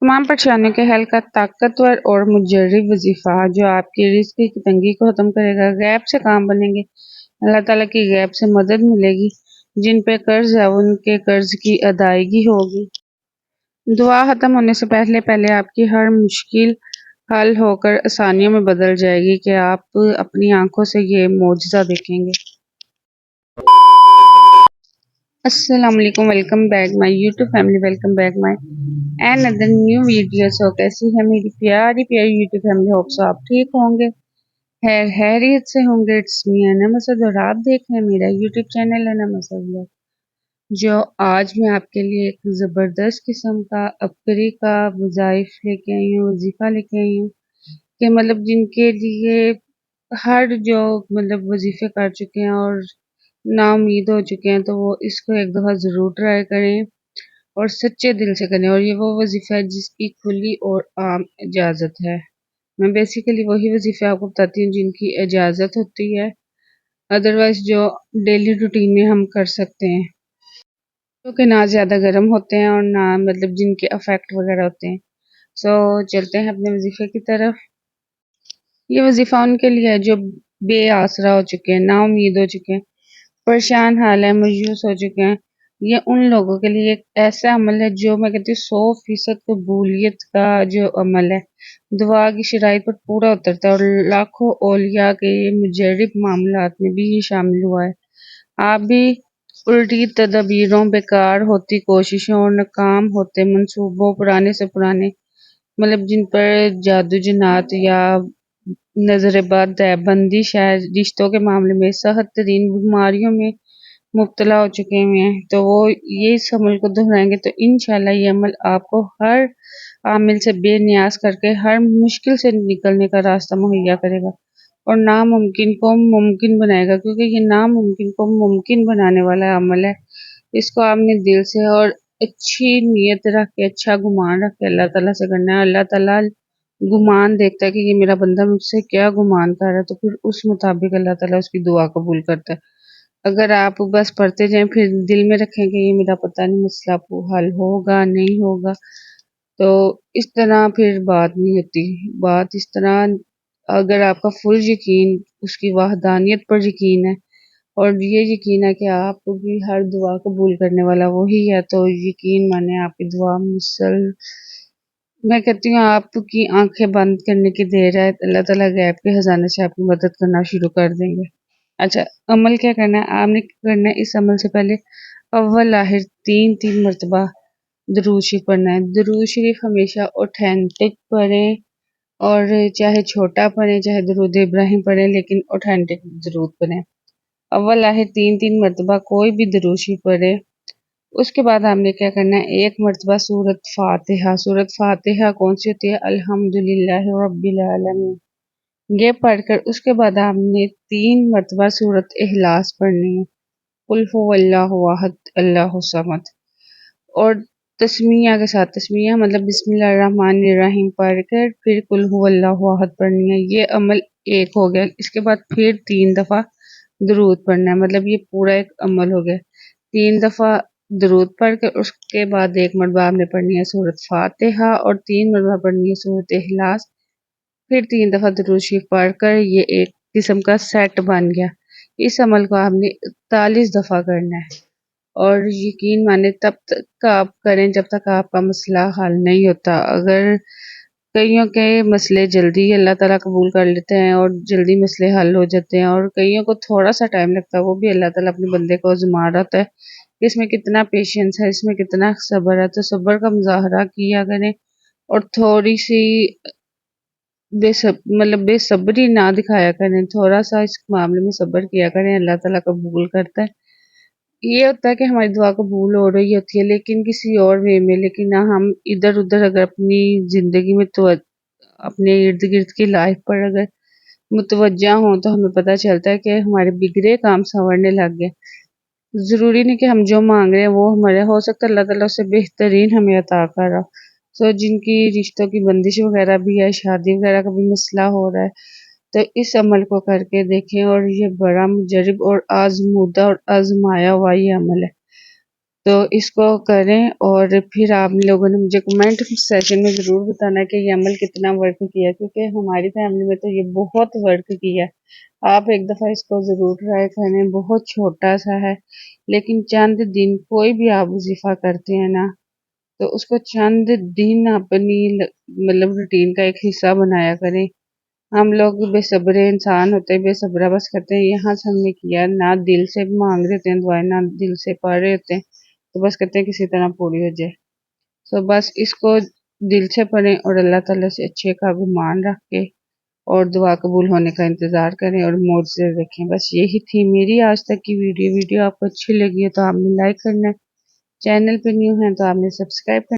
तमाम परेशानियों के हल का ताकतवर और मुजर्रब वजीफ़ा जो आपकी रिस्क की तंगी को ख़त्म करेगा। गैप से काम बनेंगे, अल्लाह ताला की गैप से मदद मिलेगी। जिन पे कर्ज है उनके कर्ज की अदायगी होगी। दुआ ख़त्म होने से पहले पहले आपकी हर मुश्किल हल होकर आसानियों में बदल जाएगी कि आप अपनी आंखों से ये मौजज़ा देखेंगे। अस्सलाम वालेकुम, welcome back my YouTube family, welcome back my and other new video. So कैसी है मेरी प्यारी प्यारी यूट्यूब फैमिली? होप सो आप ठीक होंगे, खैरियत से होंगे। इट्स मी अना मसद और आप देख रहे हैं मेरा यूट्यूब चैनल अना मसद व्लॉग। जो आज मैं आपके लिए एक ज़बरदस्त किस्म का अबकरी का वज़ाइफ लेके आई हूँ, वजीफ़ा लेके आई हूँ कि मतलब जिनके लिए हर जो वजीफ़े कर चुके हैं और ना उम्मीद हो चुके हैं, तो वो इसको एक दफ़ा ज़रूर ट्राई करें और सच्चे दिल से करें। और ये वो वजीफ़ा है जिसकी खुली और आम इजाज़त है। मैं बेसिकली वही वजीफ़े आपको बताती हूँ जिनकी इजाज़त होती है, अदरवाइज जो डेली रूटीन में हम कर सकते हैं, जो कि ना ज़्यादा गर्म होते हैं और ना जिनके अफेक्ट वगैरह होते हैं। सो चलते हैं अपने वजीफ़े की तरफ। ये वजीफ़ा उनके लिए है जो बेआसरा हो चुके हैं, ना उम्मीद हो चुके हैं, परेशान हाल है, मायूस हो चुके हैं। ये उन लोगों के लिए एक ऐसा अमल है जो मैं कहती हूँ 100% कबूलियत का जो अमल है, दुआ की शराइत पर पूरा उतरता है और लाखों औलिया के मुजर्रब मामलात में भी ये शामिल हुआ है। आप भी उल्टी तदबीरों, बेकार होती कोशिशों और नाकाम होते मंसूबों, पुराने से पुराने जिन पर जादू जन्नात या नजर बद है, बंदिश है, रिश्तों के मामले में सख्त तरीन बीमारियों में मुब्तला हो चुके हुए हैं, तो वो ये इस अमल को दोहराएंगे तो इंशाल्लाह ये अमल आपको हर आमिल से बेनियाज करके हर मुश्किल से निकलने का रास्ता मुहैया करेगा और नामुमकिन को मुमकिन बनाएगा, क्योंकि ये नामुमकिन को मुमकिन बनाने वाला अमल है। इसको आपने दिल से और अच्छी नीयत रख के, अच्छा गुमान रख के अल्लाह ताला से करना है। अल्लाह ताला गुमान देखता है कि ये मेरा बंदा मुझसे क्या गुमान कर रहा है, तो फिर उस मुताबिक अल्लाह ताला उसकी दुआ कबूल करता है। अगर आप बस पढ़ते जाएं फिर दिल में रखें कि ये मेरा पता नहीं मसला हल होगा नहीं होगा, तो इस तरह फिर बात नहीं होती। बात इस तरह, अगर आपका फुल यकीन उसकी वहदानियत पर यकीन है और ये यकीन है कि आपकी हर दुआ कबूल करने वाला वही है, तो यकीन माने आपकी दुआ मुसल मैं कहती हूँ आपकी आंखें बंद करने की देर है, अल्लाह ताला गैब के खजाने से आपकी मदद करना शुरू कर देंगे। अच्छा, अमल क्या करना है? आपने करना है इस अमल से पहले अव्वल आखिर तीन तीन मरतबा दरूद शरीफ पढ़ना है। दरूद शरीफ हमेशा ऑथेंटिक पढ़ें, और चाहे छोटा पढ़ें चाहे दरूद इब्राहिम पढ़ें, लेकिन ऑथेंटिक दरूद पढ़ें। अव्वल आखिर तीन तीन मरतबा कोई भी दरूद शरीफ पढ़े। उसके बाद हमने क्या करना है, एक मरतबा सूरत फातिहा। सूरत फातिहा कौन सी होती है? अल्हम्दुलिल्लाह रब्बिल आलमीन। ये पढ़कर उसके बाद हमने तीन मरतबा सूरत इखलास पढ़नी है, कुल हुवल्लाहु अहद अल्लाहु समद, और तस्मिया के साथ, तस्मिया बिस्मिल्लाहिर्रहमानिर्रहीम पढ़कर फिर कुल हुवल्लाहु अहद पढ़नी है। ये अमल एक हो गया। इसके बाद फिर 3 दफ़ा दरूद पढ़ना है, ये पूरा एक अमल हो गया। 3 दफ़ा दरूद पढ़ कर उसके बाद एक मरतबा आपने पढ़नी है सूरत फातिहा और 3 मरतबा पढ़नी है सूरत इखलास, फिर 3 दफ़ा दरूद शरीफ पढ़कर ये एक किस्म का सेट बन गया। इस अमल को आपने 41 दफ़ा करना है और यकीन माने तब तक आप करें जब तक आपका मसला हल नहीं होता। अगर कईयों के मसले जल्दी अल्लाह ताला कबूल कर लेते हैं और जल्दी मसले हल हो जाते हैं, और कईयों को थोड़ा सा टाइम लगता है, वो भी अल्लाह ताला अपने बंदे को आज़मा रहा होता है कि इसमें कितना पेशेंस है, इसमें कितना सब्र है। तो सब्र का मुज़ाहरा किया करें और थोड़ी सी बेसब्री ना दिखाया करें, थोड़ा सा इस मामले में सब्र किया करें, अल्लाह ताला कबूल करता है। ये होता है कि हमारी दुआ कबूल हो रही होती है लेकिन किसी और वे में, लेकिन ना हम इधर उधर अगर अपनी जिंदगी में तो अपने इर्द गिर्द की लाइफ पर अगर मुतवज्जा हों तो हमें पता चलता है कि हमारे बिगड़े काम संवरने लग गए। ज़रूरी नहीं कि हम जो मांग रहे हैं वो हमारे, हो सकता है अल्लाह ताला उससे बेहतरीन हमें अता कर रहा हो। सो जिनकी रिश्तों की बंदिश वगैरह भी है, शादी वगैरह का भी मसला हो रहा है, तो इस अमल को करके देखें, और ये बड़ा मुजर्रब और आजमूदा और आजमाया हुआ ये अमल है। تو اس کو کریں، اور پھر آپ لوگوں نے مجھے کمنٹ سیشن میں ضرور بتانا ہے کہ یہ عمل کتنا ورک کیا، کیونکہ ہماری فیملی میں تو یہ بہت ورک کیا۔ آپ ایک دفعہ اس کو ضرور ٹرائی کریں، بہت چھوٹا سا ہے لیکن چند دن کوئی بھی آپ وظیفہ کرتے ہیں نا تو اس کو چند دن اپنی مطلب روٹین کا ایک حصہ بنایا کریں۔ ہم لوگ بے صبر انسان ہوتے ہیں، بے صبرہ بس کرتے ہیں، یہاں سے ہم نے کیا نہ دل سے مانگ رہے ہیں دعائیں، نہ دل سے پڑھ رہے ہوتے ہیں، تو بس کرتے ہیں کسی طرح پوری ہو جائے۔ تو بس اس کو دل سے پڑھیں اور اللہ تعالیٰ سے اچھے کا گمان رکھ کے اور دعا قبول ہونے کا انتظار کریں اور معجزے دیکھیں۔ بس یہی تھی میری آج تک کی ویڈیو۔ آپ کو اچھی لگی ہے تو آپ نے لائک کرنا ہے، چینل پہ نیو ہیں تو آپ نے سبسکرائب کرنا ہے۔